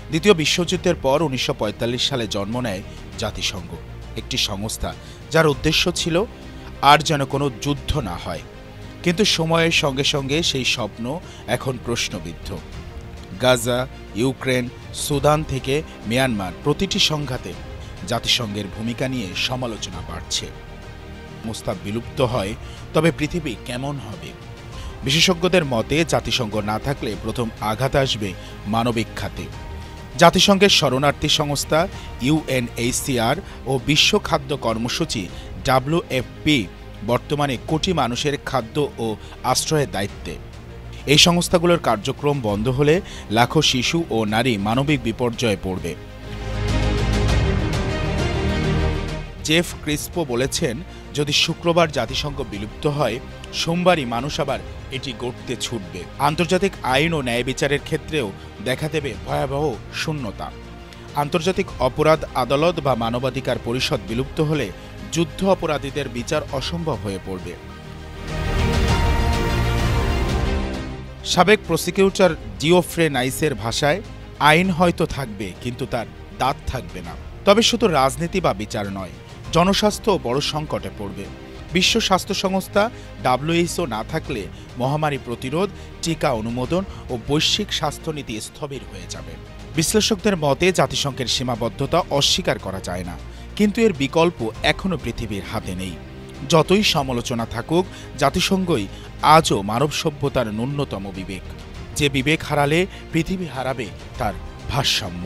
দ্বিতীয় বিশ্বযুদ্ধের পর ১৯৪৫ সালে জন্ম নেয় জাতিসংঘ, একটি সংস্থা যার উদ্দেশ্য ছিল আর যেন কোনো যুদ্ধ না হয়। কিন্তু সময়ের সঙ্গে সঙ্গে সেই স্বপ্ন এখন প্রশ্নবিদ্ধ। গাজা, ইউক্রেন, সুদান থেকে মিয়ানমার, প্রতিটি সংঘাতে জাতিসংঘের ভূমিকা নিয়ে সমালোচনা বাড়ছে। সংস্থা বিলুপ্ত হয়, তবে পৃথিবী কেমন হবে? বিশেষজ্ঞদের মতে জাতিসংঘ না থাকলে প্রথম আঘাত আসবে মানবিক খাতে। জাতিসংঘের শরণার্থী সংস্থা ইউএনএইচসিআর ও বিশ্ব খাদ্য কর্মসূচি WFP বর্তমানে কোটি মানুষের খাদ্য ও আশ্রয়ের দায়িত্বে। এই সংস্থাগুলোর কার্যক্রম বন্ধ হলে লাখো শিশু ও নারী মানবিক বিপর্যয়ে পড়বে। জেফ ক্রিসপো বলেছেন, যদি শুক্রবার জাতিসংঘ বিলুপ্ত হয়, সোমবারই মানুষ আবার এটি গড়তে ছুটবে। আন্তর্জাতিক আইন ও ন্যায় বিচারের ক্ষেত্রেও দেখা দেবে ভয়াবহ শূন্যতা। আন্তর্জাতিক অপরাধ আদালত বা মানবাধিকার পরিষদ বিলুপ্ত হলে যুদ্ধ অপরাধীদের বিচার অসম্ভব হয়ে পড়বে। সাবেক প্রসিকিউটর জিওফ্রে নাইসের ভাষায়, আইন হয়তো থাকবে, কিন্তু তার দাঁত থাকবে না। তবে শুধু রাজনীতি বা বিচার নয়, জনস্বাস্থ্য বড় সংকটে পড়বে। বিশ্ব স্বাস্থ্য সংস্থা WHO না থাকলে মহামারী প্রতিরোধ, টিকা অনুমোদন ও বৈশ্বিক স্বাস্থ্যনীতি স্থবির হয়ে যাবে। বিশ্লেষকদের মতে জাতিসংঘের সীমাবদ্ধতা অস্বীকার করা যায় না, কিন্তু এর বিকল্প এখনও পৃথিবীর হাতে নেই। যতই সমালোচনা থাকুক, জাতিসংঘই আজও মানব সভ্যতার ন্যূনতম বিবেক। যে বিবেক হারালে পৃথিবী হারাবে তার ভারসাম্য।